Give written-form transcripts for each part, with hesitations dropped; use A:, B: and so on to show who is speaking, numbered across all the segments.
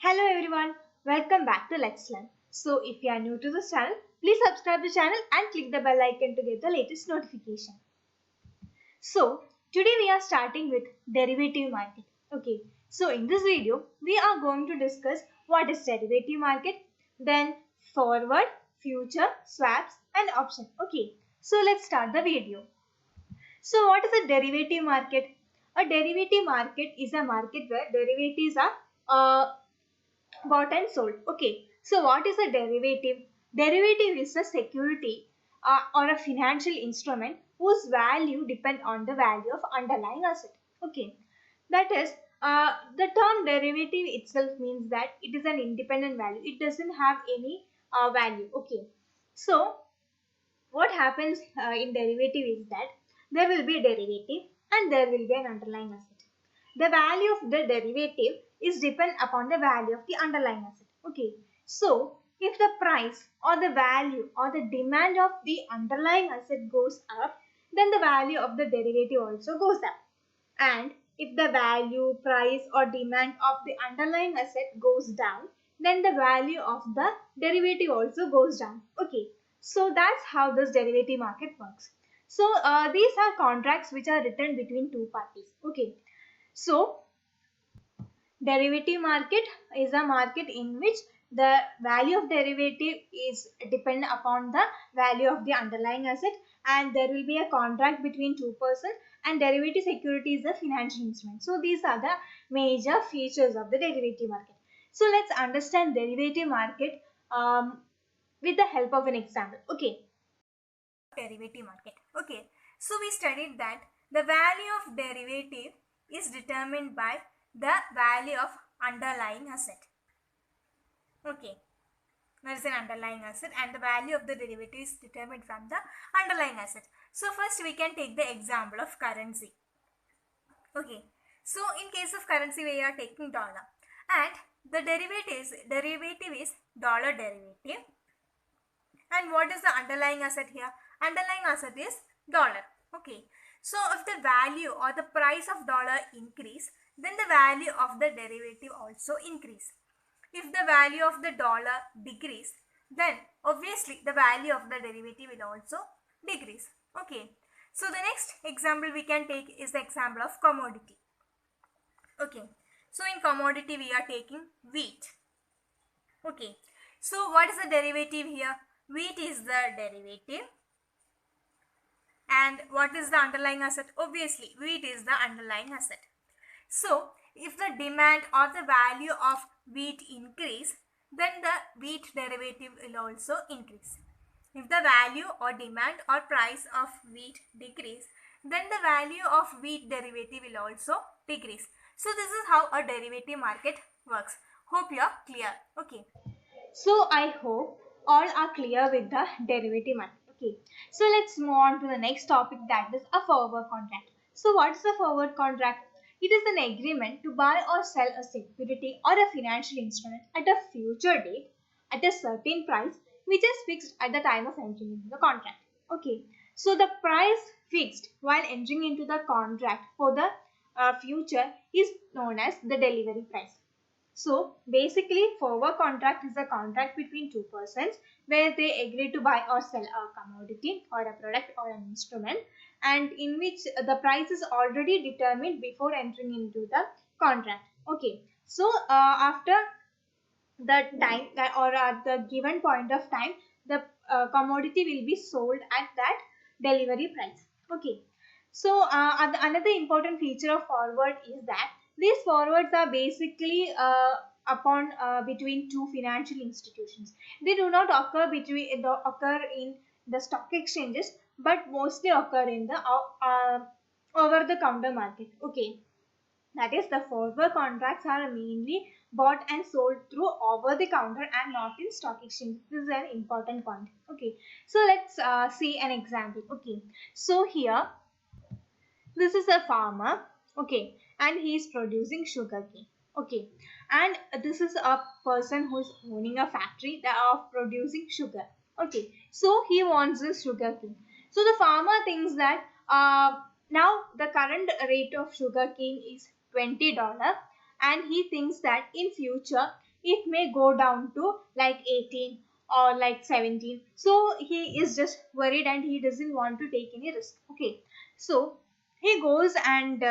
A: Hello everyone, welcome back to Let's Learn. So if you are new to this channel, please subscribe the channel and click the bell icon to get the latest notification. So today we are starting with derivative market. Okay, so in this video we are going to discuss what is derivative market, then forward, future, swaps and option. Okay, so let's start the video. So what is a derivative market? A derivative market is a market where derivatives are bought and sold. Okay, so what is a derivative? Derivative is a security or a financial instrument whose value depend on the value of underlying asset. Okay, that is the term derivative itself means that it is an independent value. It doesn't have any value. Okay, so what happens in derivative is that there will be a derivative and there will be an underlying asset. The value of the derivative is depend upon the value of the underlying asset. Okay, so if the price or the value or the demand of the underlying asset goes up, then the value of the derivative also goes up. And if the value, price or demand of the underlying asset goes down, then the value of the derivative also goes down. Okay, so that's how this derivative market works. So these are contracts which are written between two parties. Okay, so derivative market is a market in which the value of derivative is dependent upon the value of the underlying asset, and there will be a contract between two persons, and derivative security is a financial instrument. So these are the major features of the derivative market. So let's understand derivative market with the help of an example. Okay, derivative market. Okay, so we studied that the value of derivative is determined by the value of underlying asset. Okay, there is an underlying asset and the value of the derivative is determined from the underlying asset. So first we can take the example of currency. Okay, so in case of currency we are taking dollar and the derivative is dollar derivative. And what is the underlying asset here? Underlying asset is dollar. Okay, so if the value or the price of dollar increase, then the value of the derivative also increase. If the value of the dollar decrease, then obviously the value of the derivative will also decrease. Okay, so the next example we can take is the example of commodity. Okay, so in commodity we are taking wheat. Okay, so what is the derivative here? Wheat is the derivative. And what is the underlying asset? Obviously, wheat is the underlying asset. So, if the demand or the value of wheat increase, then the wheat derivative will also increase. If the value or demand or price of wheat decrease, then the value of wheat derivative will also decrease. So, this is how a derivative market works. Hope you are clear. Okay. So I hope all are clear with the derivative market. Okay, so let's move on to the next topic, that is a forward contract. So what is a forward contract? It is an agreement to buy or sell a security or a financial instrument at a future date at a certain price which is fixed at the time of entering into the contract. Okay, so the price fixed while entering into the contract for the future is known as the delivery price. So basically forward contract is a contract between two persons where they agree to buy or sell a commodity or a product or an instrument, and in which the price is already determined before entering into the contract. Okay, so after the time or at the given point of time, the commodity will be sold at that delivery price. Okay, so another important feature of forward is that these forwards are basically upon between two financial institutions. They do not occur in the stock exchanges, but mostly occur in the over the counter market. Okay, that is, the forward contracts are mainly bought and sold through over the counter and not in stock exchange. This is an important point. Okay, so let's see an example. Okay, so here this is a farmer. Okay, and he is producing sugarcane. Okay, and this is a person who is owning a factory that of producing sugar. Okay, so he wants this sugarcane. So the farmer thinks that now the current rate of sugarcane is $20, and he thinks that in future it may go down to like 18 or like 17. So he is just worried and he doesn't want to take any risk. Okay, so he goes and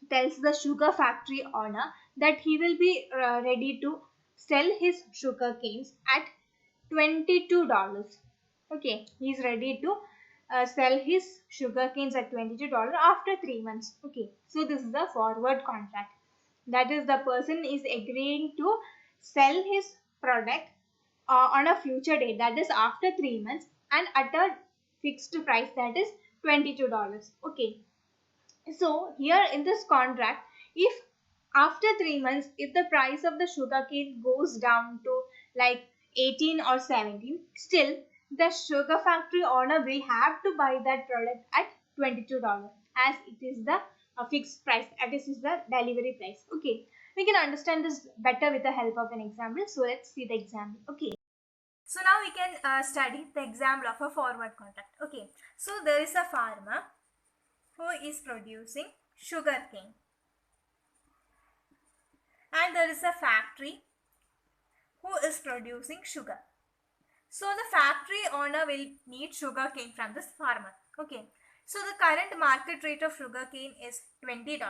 A: tells the sugar factory owner that he will be ready to sell his sugar canes at $22. Okay, he's ready to sell his sugar canes at $22 after 3 months. Okay, so this is a forward contract. That is, the person is agreeing to sell his product on a future date, that is after 3 months, and at a fixed price, that is $22. Okay, so here in this contract, if after 3 months, if the price of the sugarcane goes down to like 18 or 17, still the sugar factory owner will have to buy that product at $22, as it is the fixed price, and this is the delivery price. Okay, we can understand this better with the help of an example. So let's see the example. Okay, so now we can study the example of a forward contract. Okay, so there is a farmer who is producing sugarcane, and there is a factory who is producing sugar. So the factory owner will need sugarcane from this farmer. Okay, so the current market rate of sugarcane is $20,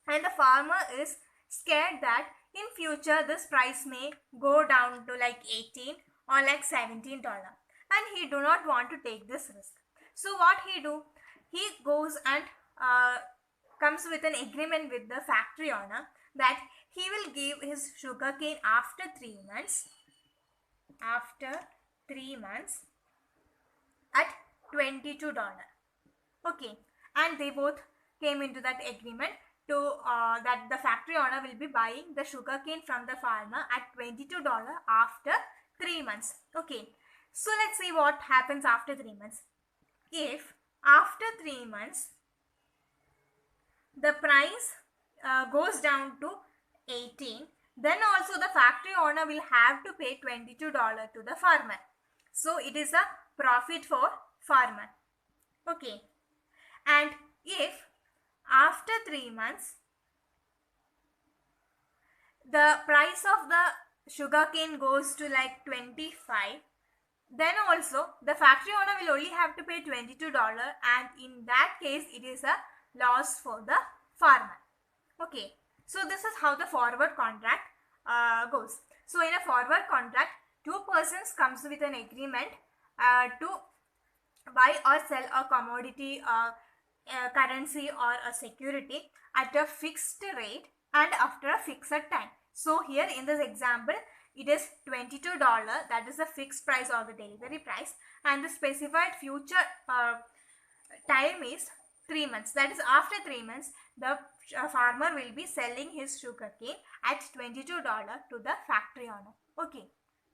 A: and the farmer is scared that in future this price may go down to like 18 or like $17, and he do not want to take this risk. So what he do? He goes and comes with an agreement with the factory owner that he will give his sugarcane after 3 months. After 3 months at $22. Okay, and they both came into that agreement to that the factory owner will be buying the sugarcane from the farmer at $22 after 3 months. Okay, so let's see what happens after 3 months. If after 3 months the price goes down to 18, then also the factory owner will have to pay $22 to the farmer. So it is a profit for farmer. Okay, and if after 3 months the price of the sugarcane goes to like 25, then also the factory owner will only have to pay $22, and in that case it is a loss for the farmer. Okay, so this is how the forward contract goes. So in a forward contract, two persons comes with an agreement to buy or sell a commodity, currency or a security at a fixed rate and after a fixed time. So here in this example, it is $22, that is the fixed price or the delivery price, and the specified future time is 3 months. That is, after 3 months the farmer will be selling his sugarcane at $22 to the factory owner. Okay,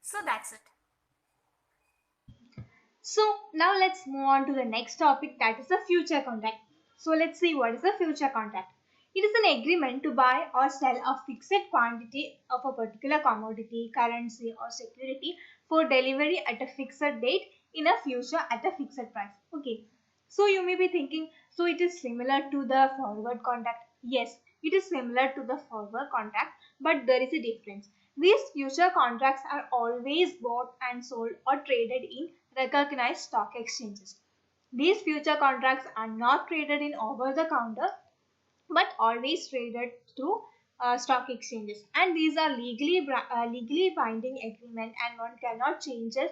A: so that's it. So now let's move on to the next topic, that is the future contract. So let's see what is the future contract. It is an agreement to buy or sell a fixed quantity of a particular commodity, currency or security for delivery at a fixed date in a future at a fixed price. Okay, so you may be thinking, so it is similar to the forward contract. Yes, it is similar to the forward contract, but there is a difference. These future contracts are always bought and sold or traded in recognized stock exchanges. These future contracts are not traded in over the counter but always traded through stock exchanges, and these are legally binding agreement, and one cannot changes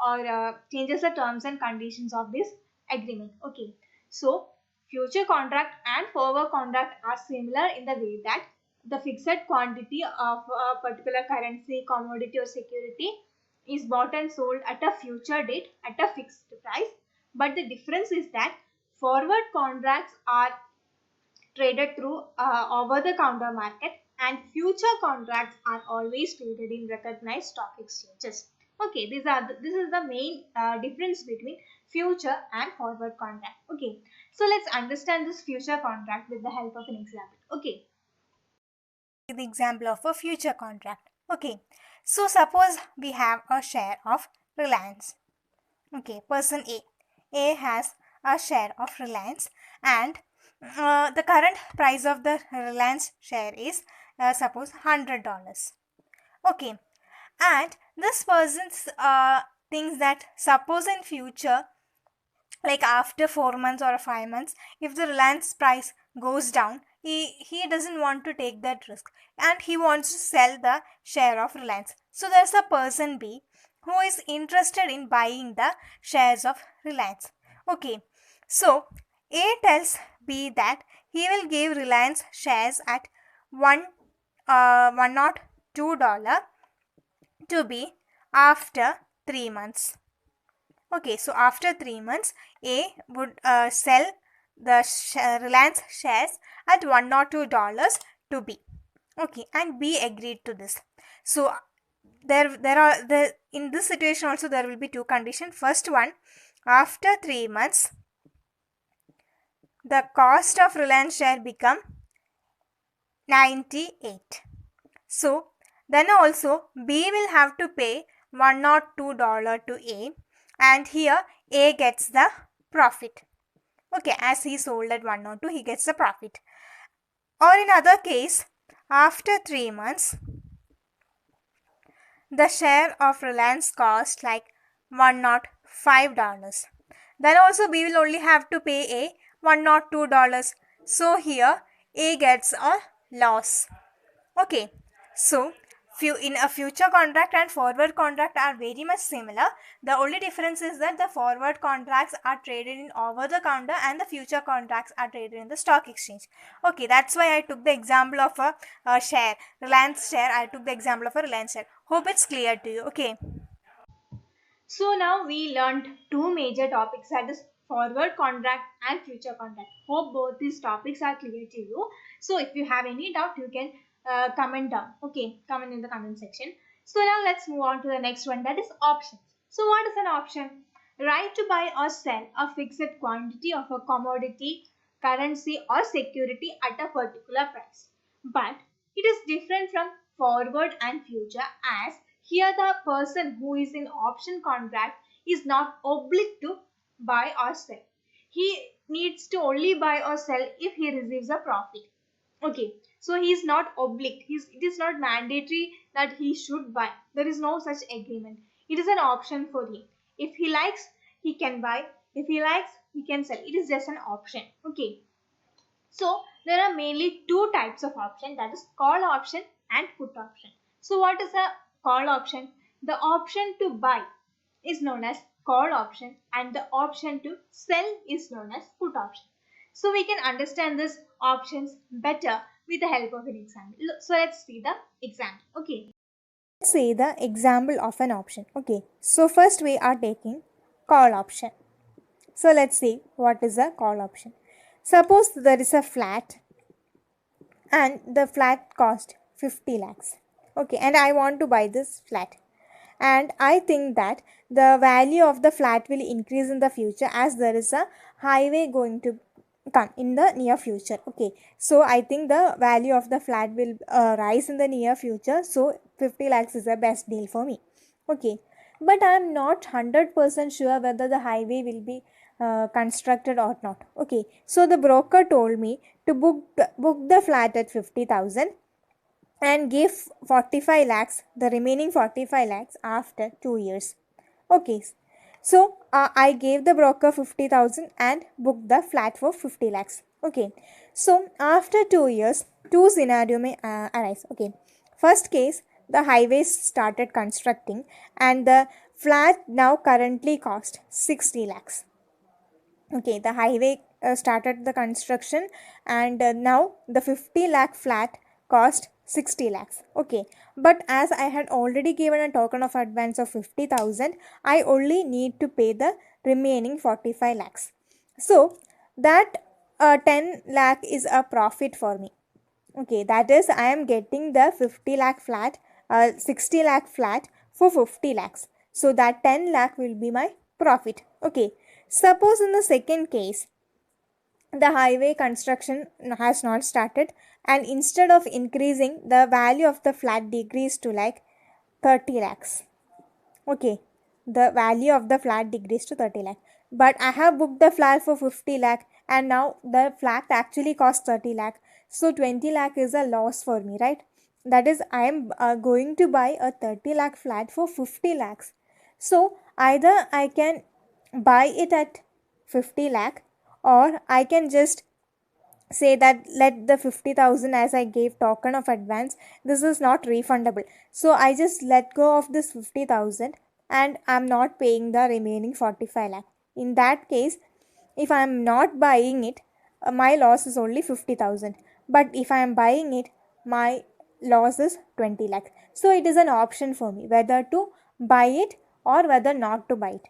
A: or changes the terms and conditions of this agreement. Okay, so future contract and forward contract are similar in the way that the fixed quantity of a particular currency, commodity or security is bought and sold at a future date at a fixed price, but the difference is that forward contracts are traded through over the counter market, and future contracts are always traded in recognized stock exchanges. Okay, this is the main difference between future and forward contract. Okay, so let's understand this future contract with the help of an example. Okay,
B: the example of a future contract. Okay, so suppose we have a share of Reliance. Okay, person A has a share of Reliance, and the current price of the Reliance share is suppose $100. Okay, and this person thinks that suppose in future, like after 4 months or 5 months, if the Reliance price goes down, he doesn't want to take that risk and he wants to sell the share of Reliance. So there's a person B who is interested in buying the shares of Reliance. Okay, so A tells B that he will give Reliance shares at one not $2 to B after 3 months. Okay, so after 3 months, A would sell the Reliance shares at $1 or $2 to B. Okay, and B agreed to this. So there are the in this situation also there will be two conditions. First one, after 3 months, the cost of Reliance share become 98. So then also B will have to pay $1 or $2 to A, and here A gets the profit. Okay, as he sold at 102, he gets the profit. Or in other case, after 3 months, the share of Reliance cost like $105. Then also B will only have to pay A $102. So here A gets a loss. Okay, so in a future contract and forward contract are very much similar. The only difference is that the forward contracts are traded in over the counter and the future contracts are traded in the stock exchange. Okay, that's why I took the example of a share, Reliance share. I took the example of a Reliance share. Hope it's clear to you. Okay.
A: So now we learned two major topics, that is forward contract and future contract. Hope both these topics are clear to you. So if you have any doubt, you can comment down. Okay, comment in the comment section. So now let's move on to the next one, that is options. So what is an option? Right to buy or sell a fixed quantity of a commodity, currency or security at a particular price. But it is different from forward and future, as here the person who is in option contract is not obliged to buy or sell. He needs to only buy or sell if he receives a profit. Okay, so he is not obliged. It is not mandatory that he should buy. There is no such agreement. It is an option for him. If he likes, he can buy. If he likes, he can sell. It is just an option. Okay. So there are mainly two types of option, that is call option and put option. So what is a call option? The option to buy is known as call option and the option to sell is known as put option. So we can understand these options better with the help of an example. So let's see the example. Okay.
B: Let's say the example of an option. Okay, so first we are taking call option. So let's see what is a call option. Suppose there is a flat and the flat cost 50 lakhs. Okay, and I want to buy this flat. And I think that the value of the flat will increase in the future as there is a highway going to come in the near future. Okay, so I think the value of the flat will rise in the near future. So 50 lakhs is the best deal for me. Okay, but I am not 100% sure whether the highway will be constructed or not. Okay, so the broker told me to book the flat at 50,000 and give 45 lakhs, the remaining 45 lakhs after 2 years. Okay, so I gave the broker 50,000 and booked the flat for 50 lakhs. Okay, so after 2 years, two scenario may arise. Okay, first case, the highways started constructing and the flat now currently cost 60 lakhs. Okay, the highway started the construction and now the 50 lakh flat cost 60 lakhs. Okay, but as I had already given a token of advance of 50,000, I only need to pay the remaining 45 lakhs. So that 10 lakh is a profit for me. Okay, that is I am getting the 50 lakh flat, 60 lakh flat for 50 lakhs. So that 10 lakh will be my profit. Okay, suppose in the second case, the highway construction has not started and instead of increasing, the value of the flat decreased to like 30 lakhs. Okay, the value of the flat decreased to 30 lakh. But I have booked the flat for 50 lakh and now the flat actually costs 30 lakh. So 20 lakh is a loss for me, right? that is I am going to buy a 30 lakh flat for 50 lakhs. So either I can buy it at 50 lakh, or I can just say that let the 50,000, as I gave token of advance, this is not refundable, so I just let go of this 50,000 and I'm not paying the remaining 45 lakh. In that case, if I'm not buying it, my loss is only 50,000, but if I am buying it, my loss is 20 lakh. So it is an option for me whether to buy it or whether not to buy it.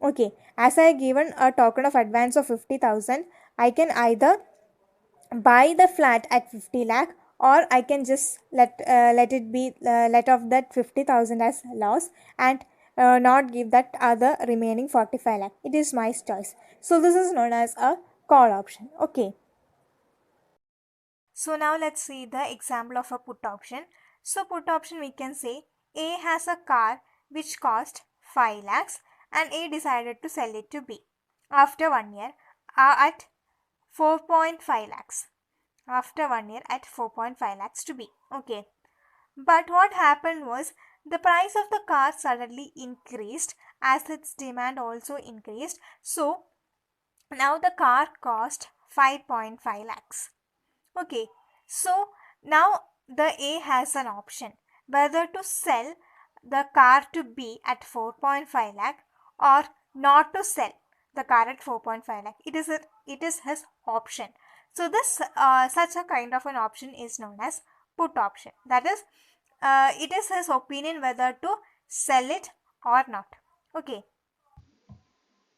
B: Okay, as I given a token of advance of 50,000, I can either buy the flat at 50 lakh, or I can just let it be, let off that 50,000 as loss, and not give that other remaining 45 lakh. It is my choice. So this is known as a call option. Okay, so now let's see the example of a put option. So put option, we can say A has a car which cost 5 lakhs and A decided to sell it to B after 1 year at 4.5 lakhs. After 1 year at 4.5 lakhs to B. Okay. But what happened was the price of the car suddenly increased as its demand also increased. So now the car cost 5.5 lakhs. Okay, so now the A has an option whether to sell the car to B at 4.5 lakh or not to sell the car at 4.5 lakh. It is his option. So this such a kind of an option is known as put option. That is, it is his opinion whether to sell it or not. Okay.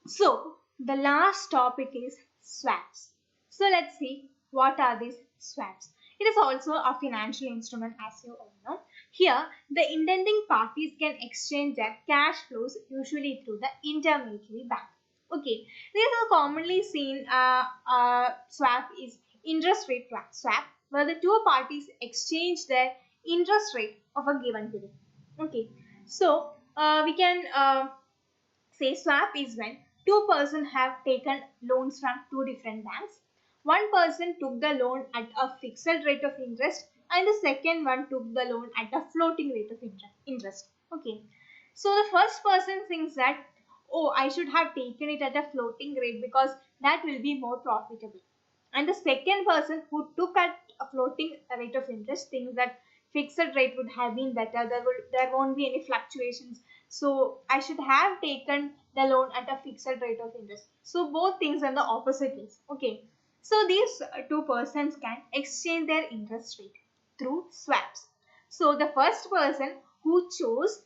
A: So the last topic is swaps. So let's see what are these swaps. It is also a financial instrument, as you all know. Here, the intending parties can exchange their cash flows usually through the intermediary bank. Okay, these are commonly seen swap is interest rate swap, where the two parties exchange their interest rate of a given period. Okay, so we can say swap is when two persons have taken loans from two different banks. One person took the loan at a fixed rate of interest and the second one took the loan at a floating rate of interest. Okay. So the first person thinks that, oh, I should have taken it at a floating rate because that will be more profitable. And the second person who took at a floating rate of interest thinks that fixed rate would have been better. There won't be any fluctuations. So I should have taken the loan at a fixed rate of interest. So both things are the opposite case. Okay. So these two persons can exchange their interest rate through swaps. So the first person who chose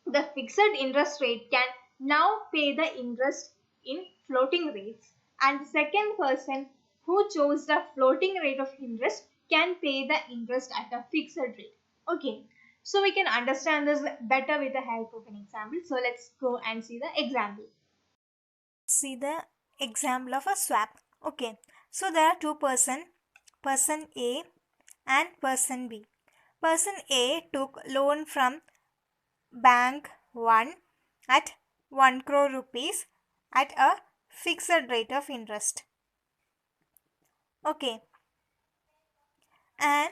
A: the fixed interest rate can now pay the interest in floating rates, and the second person who chose the floating rate of interest can pay the interest at a fixed rate. Okay, so we can understand this better with the help of an example. So let's go and see the example.
B: See the example of a swap. Okay, so there are two person A and person B. Person A took loan from bank 1 at 1 crore rupees at a fixed rate of interest. Okay, and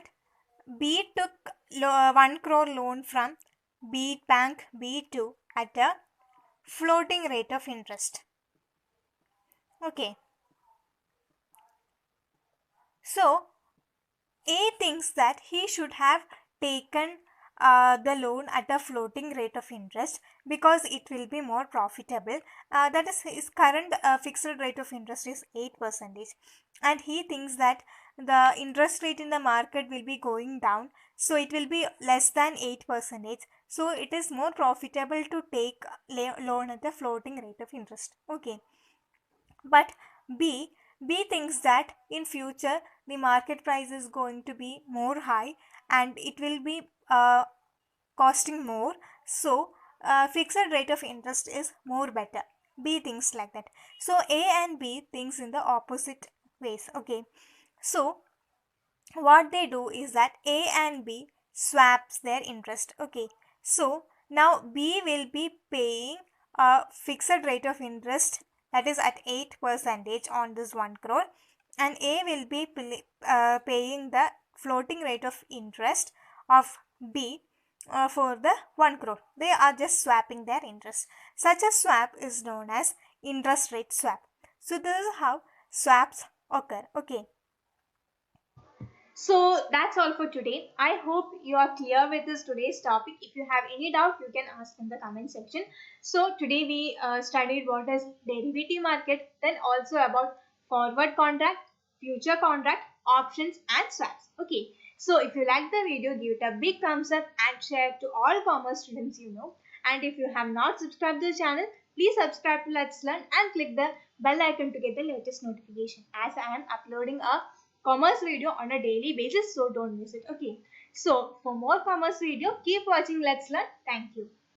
B: B took 1 crore loan from B bank B2 at a floating rate of interest. Okay, so A thinks that he should have taken the loan at a floating rate of interest because it will be more profitable. That is, his current fixed rate of interest is 8%, and he thinks that the interest rate in the market will be going down, so it will be less than 8%. So it is more profitable to take loan at the floating rate of interest. Okay, but B thinks that in future the market price is going to be more high and it will be costing more. So fixed rate of interest is more better. B thinks like that. So A and B thinks in the opposite ways. Okay. So what they do is that A and B swaps their interest. Okay, so now B will be paying a fixed rate of interest, that is at 8% on this 1 crore, and A will be paying the floating rate of interest of B for the 1 crore. They are just swapping their interest. Such a swap is known as interest rate swap. So this is how swaps occur. Okay.
A: So that's all for today. I hope you are clear with this today's topic. If you have any doubt, you can ask in the comment section. So today we studied what is derivative market, then also about forward contract, future contract, options and swaps. Okay. So if you like the video, give it a big thumbs up and share to all commerce students you know. And if you have not subscribed to the channel, please subscribe to Let's Learn and click the bell icon to get the latest notification as I am uploading a commerce video on a daily basis, so don't miss it. Okay, so for more commerce video, keep watching Let's Learn. Thank you.